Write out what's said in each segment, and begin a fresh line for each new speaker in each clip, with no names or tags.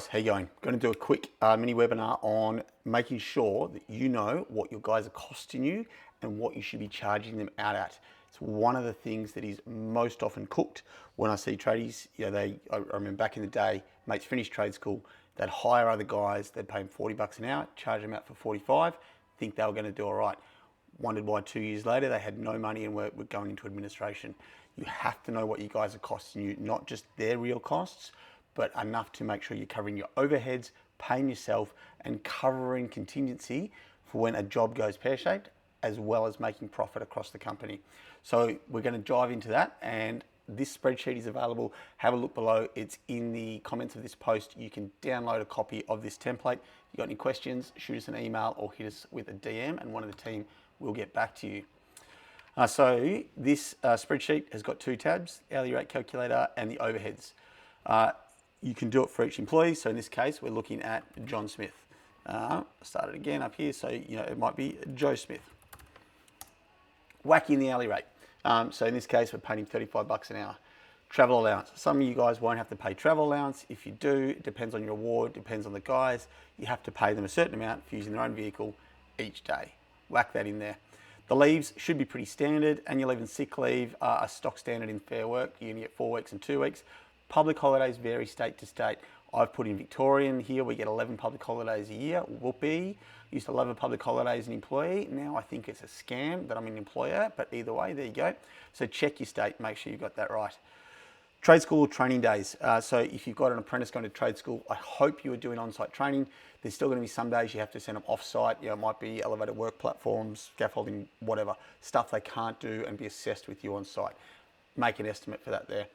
guys, how you going? Going to do a quick mini webinar on making sure that you know what your guys are costing you and what you should be charging them out at. It's one of the things that is most often cooked when I see tradies. You know, I remember back in the day, mates finished trade school, they'd hire other guys, they'd pay them 40 bucks an hour, charge them out for 45, think they were going to do all right. Wondered why 2 years later they had no money and were going into administration. You have to know what you guys are costing you, not just their real costs, but enough to make sure you're covering your overheads, paying yourself, and covering contingency for when a job goes pear-shaped, as well as making profit across the company. So we're going to dive into that, and this spreadsheet is available. Have a look below. It's in the comments of this post. You can download a copy of this template. If you've got any questions, shoot us an email or hit us with a DM, and one of the team will get back to you. So this spreadsheet has got two tabs, hourly rate calculator and the overheads. You can do it for each employee. So in this case, we're looking at John Smith. Start it again up here. So, you know, it might be Joe Smith. Whack in the hourly rate. So in this case, we're paying him 35 bucks an hour. Travel allowance. Some of you guys won't have to pay travel allowance. If you do, it depends on your award, depends on the guys. You have to pay them a certain amount for using their own vehicle each day. Whack that in there. The leaves should be pretty standard. Annual leave and sick leave are stock standard in Fair Work. You only get 4 weeks and 2 weeks. Public holidays vary state to state. I've put in Victorian here. We get 11 public holidays a year. Whoopee. Used to love a public holiday as an employee. Now I think it's a scam that I'm an employer, but either way, there you go. So check your state, make sure you've got that right. Trade school or training days. So if you've got an apprentice going to trade school, I hope you are doing on-site training. There's still going to be some days you have to send them off-site. You know, it might be elevated work platforms, scaffolding, whatever. Stuff they can't do and be assessed with you on-site. Make an estimate for that there.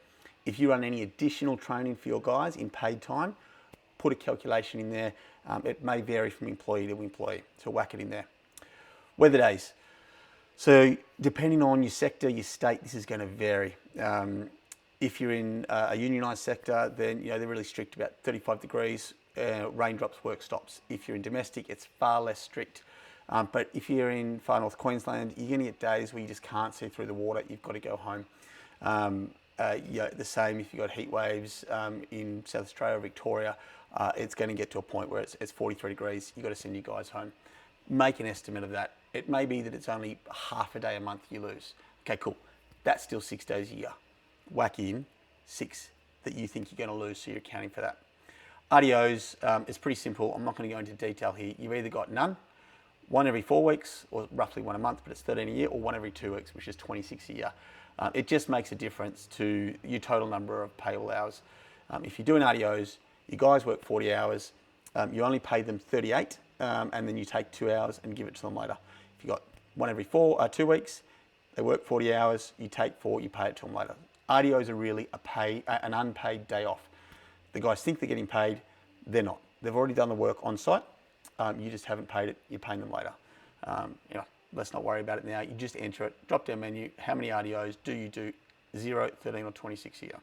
If you run any additional training for your guys in paid time, put a calculation in there. It may vary from employee to employee, so whack it in there. Weather days. So depending on your sector, your state, this is going to vary. If you're in a unionised sector, then you know they're really strict about 35 degrees, raindrops, work stops. If you're in domestic, it's far less strict. But if you're in far north Queensland, you're going to get days where you just can't see through the water. You've got to go home. Yeah, the same if you've got heat waves in South Australia or Victoria, it's going to get to a point where it's 43 degrees. You've got to send your guys home. Make an estimate of that. It may be that it's only half a day a month you lose. Okay, cool. That's still 6 days a year. Whack in 6 that you think you're going to lose, so you're accounting for that. RDOs, it's pretty simple. I'm not going to go into detail here. You've either got none, 1 every 4 weeks, or roughly 1 a month, but it's 13 a year, or 1 every 2 weeks, which is 26 a year. It just makes a difference to your total number of payable hours. If you're doing RDOs, your guys work 40 hours, you only pay them 38, and then you take 2 hours and give it to them later. If you've got 1 every 2 weeks, they work 40 hours, you take 4, you pay it to them later. RDOs are really an unpaid day off. The guys think they're getting paid, they're not. They've already done the work on site, you just haven't paid it, you're paying them later. You know, let's not worry about it now. You just enter it, drop down menu, how many RDOs do you do? 0, 13 or 26 a year.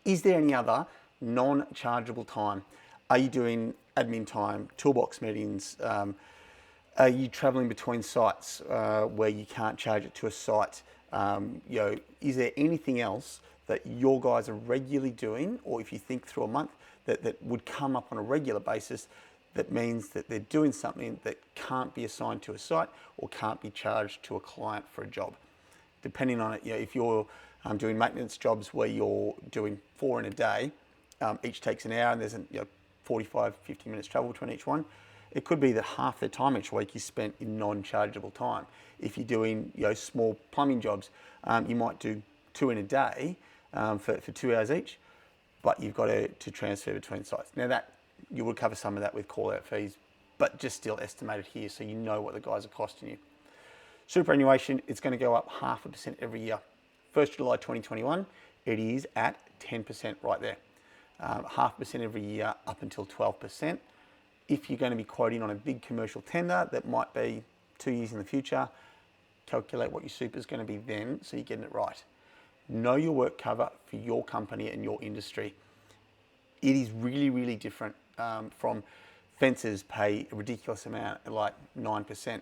Is there any other non-chargeable time? Are you doing admin time, toolbox meetings? Are you traveling between sites where you can't charge it to a site? You know, is there anything else that your guys are regularly doing, or if you think through a month, that would come up on a regular basis that means that they're doing something that can't be assigned to a site or can't be charged to a client for a job? Depending on it, you know, if you're doing maintenance jobs where you're doing 4 in a day, each takes an hour and there's 45, 50 minutes travel between each one, it could be that half the time each week is spent in non-chargeable time. If you're doing small plumbing jobs, you might do 2 in a day for 2 hours each, but you've got to transfer between sites. Now that you would cover some of that with call-out fees, but just still estimated here so you know what the guys are costing you. Superannuation, it's going to go up 0.5% every year. 1st July 2021, it is at 10% right there. 0.5% every year up until 12%. If you're going to be quoting on a big commercial tender that might be 2 years in the future, calculate what your super is going to be then so you're getting it right. Know your work cover for your company and your industry. It is really, really different from fencers pay a ridiculous amount, like 9%.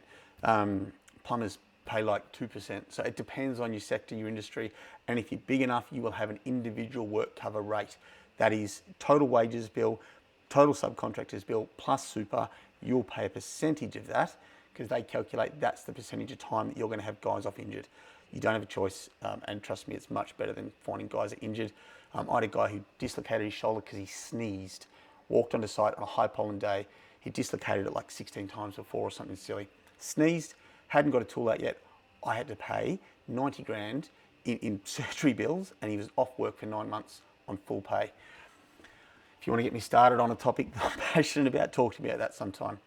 Plumbers pay like 2%. So it depends on your sector, your industry, and if you're big enough, you will have an individual work cover rate. That is total wages bill, total subcontractors bill, plus super. You'll pay a percentage of that because they calculate that's the percentage of time that you're going to have guys off injured. You don't have a choice, and trust me, it's much better than finding guys that are injured. I had a guy who dislocated his shoulder because he sneezed, walked onto site on a high pollen day. He dislocated it like 16 times before or something silly. Sneezed, hadn't got a tool out yet. I had to pay 90 grand in surgery bills, and he was off work for 9 months on full pay. If you want to get me started on a topic I'm passionate about, talk to me about that sometime.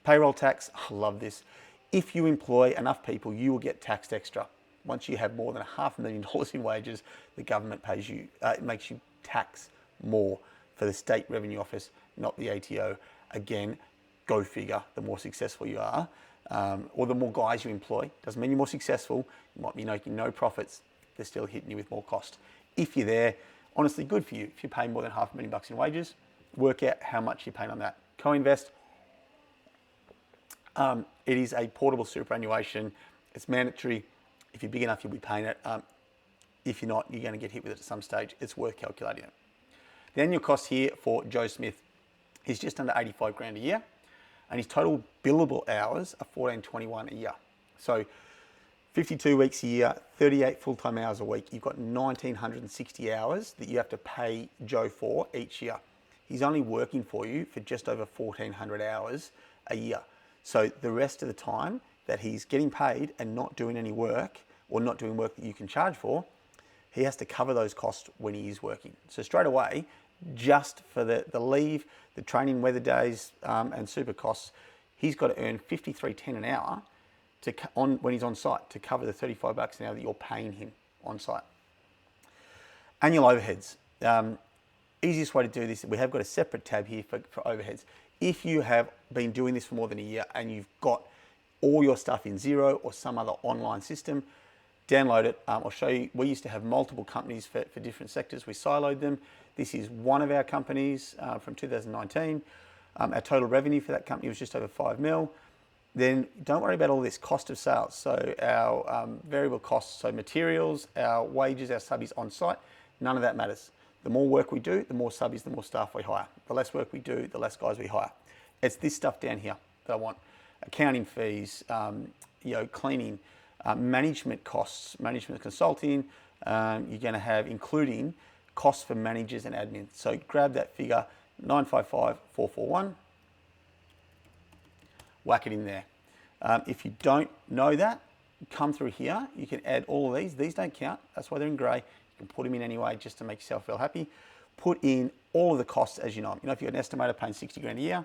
Payroll tax, I love this. If you employ enough people, you will get taxed extra. Once you have more than $500,000 in wages, the government pays you, it makes you tax more for the state revenue office, not the ATO. Again, go figure, the more successful you are, or the more guys you employ. Doesn't mean you're more successful, you might be making no profits, they're still hitting you with more cost. If you're there, honestly, good for you. If you're paying more than $500,000 in wages, work out how much you're paying on that. Co-invest, it is a portable superannuation. It's mandatory. If you're big enough, you'll be paying it. If you're not, you're going to get hit with it at some stage. It's worth calculating it. The annual cost here for Joe Smith is just under 85 grand a year, and his total billable hours are 1421 a year. So 52 weeks a year, 38 full-time hours a week. You've got 1,960 hours that you have to pay Joe for each year. He's only working for you for just over 1,400 hours a year. So the rest of the time that he's getting paid and not doing any work, or not doing work that you can charge for, he has to cover those costs when he is working. So straight away, just for the leave, the training, weather days, and super costs, he's got to earn $53.10 an hour when he's on site to cover the $35 an hour that you're paying him on site. Annual overheads. Easiest way to do this, we have got a separate tab here for overheads. If you have been doing this for more than a year and you've got all your stuff in Xero or some other online system, download it. I'll show you. We used to have multiple companies for different sectors. We siloed them. This is one of our companies from 2019. Our total revenue for that company was just over 5 mil. Then don't worry about all this cost of sales. So our variable costs, so materials, our wages, our subbies on site, none of that matters. The more work we do, the more subbies, the more staff we hire. The less work we do, the less guys we hire. It's this stuff down here that I want. Accounting fees, cleaning, management costs, management consulting, you're going to have including costs for managers and admin. So grab that figure, 955,441, whack it in there. If you don't know that, come through here. You can add all of these. These don't count. That's why they're in grey. You can put them in anyway just to make yourself feel happy. Put in all of the costs as you know them. If you've got an estimator paying 60 grand a year,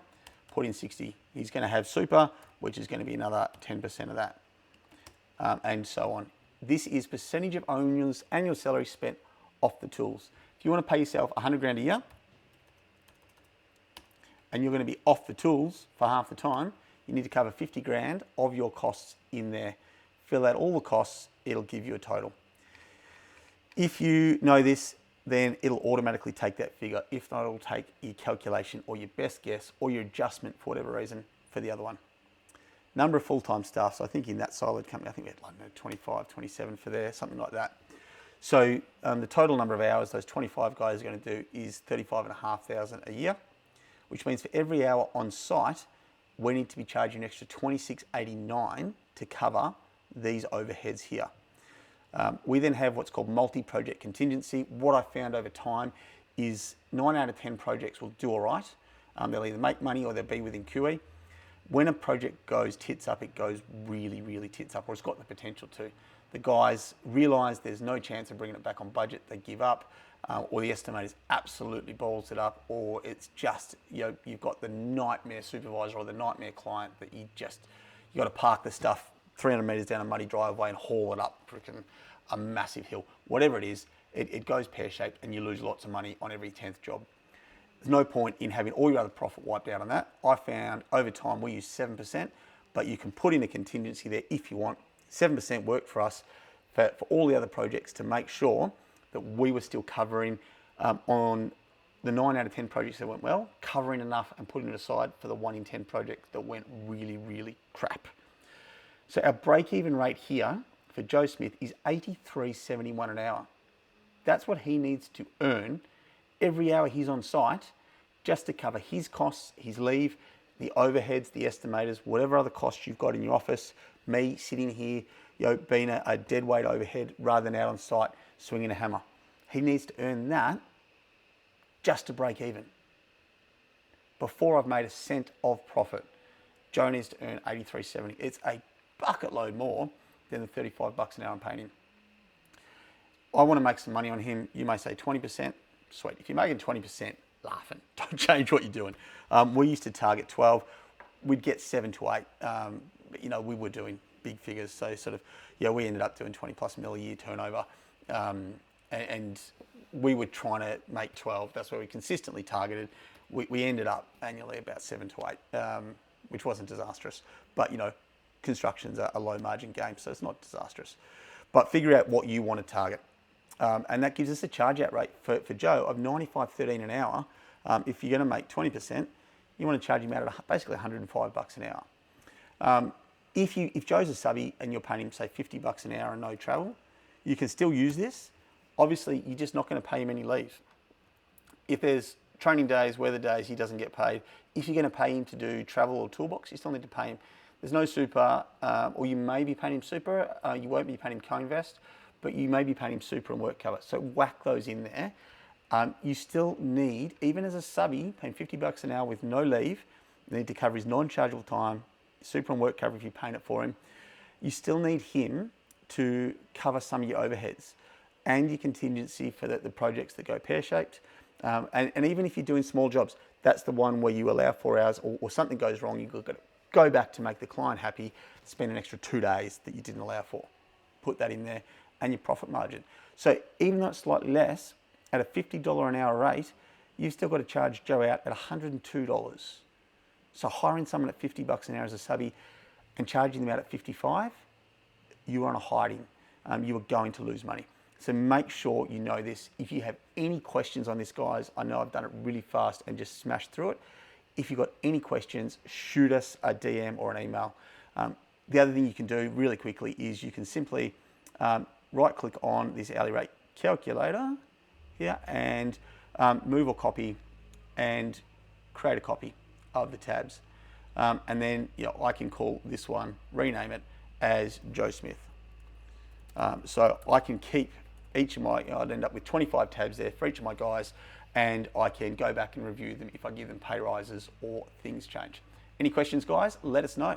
put in 60. He's going to have super, which is going to be another 10% of that, and so on. This is percentage of annual salary spent off the tools. If you want to pay yourself 100 grand a year, and you're going to be off the tools for half the time, you need to cover 50 grand of your costs in there. Fill out all the costs, it'll give you a total. If you know this, then it'll automatically take that figure. If not, it'll take your calculation or your best guess or your adjustment for whatever reason for the other one. Number of full-time staff. So I think in that siloed company, I think we had like 25, 27 for there, something like that. So the total number of hours those 25 guys are going to do is 35,500 a year, which means for every hour on site, we need to be charging an extra $26.89 to cover these overheads here. We then have what's called multi-project contingency. What I found over time is 9 out of 10 projects will do all right. They'll either make money or they'll be within QE. When a project goes tits up, it goes really, really tits up, or it's got the potential to. The guys realise there's no chance of bringing it back on budget, they give up, or the estimators absolutely balls it up, or it's just, you've got the nightmare supervisor or the nightmare client that you got to park the stuff 300 metres down a muddy driveway and haul it up freaking a massive hill. Whatever it is, it goes pear-shaped and you lose lots of money on every 10th job. There's no point in having all your other profit wiped out on that. I found over time we use 7%, but you can put in a contingency there if you want. 7% worked for us for all the other projects to make sure that we were still covering on the 9 out of 10 projects that went well, covering enough and putting it aside for the 1 in 10 projects that went really, really crap. So our break-even rate here for Joe Smith is $83.71 an hour. That's what he needs to earn every hour he's on site, just to cover his costs, his leave, the overheads, the estimators, whatever other costs you've got in your office, me sitting here, being a dead weight overhead rather than out on site swinging a hammer. He needs to earn that just to break even. Before I've made a cent of profit, Joe needs to earn $83.70. It's a bucket load more than the $35 an hour I'm paying him. I want to make some money on him. You may say 20%. Sweet. If you're making 20%, laughing. Don't change what you're doing. We used to target 12. We'd get 7 to 8. But, we were doing big figures. So we ended up doing 20 plus mil a year turnover. And we were trying to make 12. That's where we consistently targeted. We ended up annually about 7 to 8, which wasn't disastrous. But, construction's a low margin game, so it's not disastrous. But figure out what you want to target. And that gives us a charge out rate for Joe of $95.13 an hour. If you're going to make 20%, you want to charge him out at basically $105 an hour. If Joe's a subby and you're paying him, say, $50 an hour and no travel, you can still use this. Obviously, you're just not going to pay him any leave. If there's training days, weather days, he doesn't get paid. If you're going to pay him to do travel or toolbox, you still need to pay him. There's no super, or you may be paying him super. You won't be paying him co-invest, but you may be paying him super and work cover. So whack those in there. You still need, even as a subby, paying $50 an hour with no leave, you need to cover his non-chargeable time, super and work cover if you're paying it for him. You still need him to cover some of your overheads and your contingency for the projects that go pear-shaped. And even if you're doing small jobs, that's the one where you allow 4 hours or something goes wrong, you've got to go back to make the client happy, spend an extra 2 days that you didn't allow for. Put that in there and your profit margin. So even though it's slightly less, at a $50 an hour rate, you've still got to charge Joe out at $102. So hiring someone at $50 an hour as a subby and charging them out at $55, you are on a hiding. You are going to lose money. So make sure you know this. If you have any questions on this, guys, I know I've done it really fast and just smashed through it. If you've got any questions, shoot us a DM or an email. The other thing you can do really quickly is you can simply right click on this hourly rate calculator here and move or copy and create a copy of the tabs. And then I can call this one, rename it as Joe Smith. So I can keep each of my, I'd end up with 25 tabs there for each of my guys, and I can go back and review them if I give them pay rises or things change. Any questions, guys? Let us know.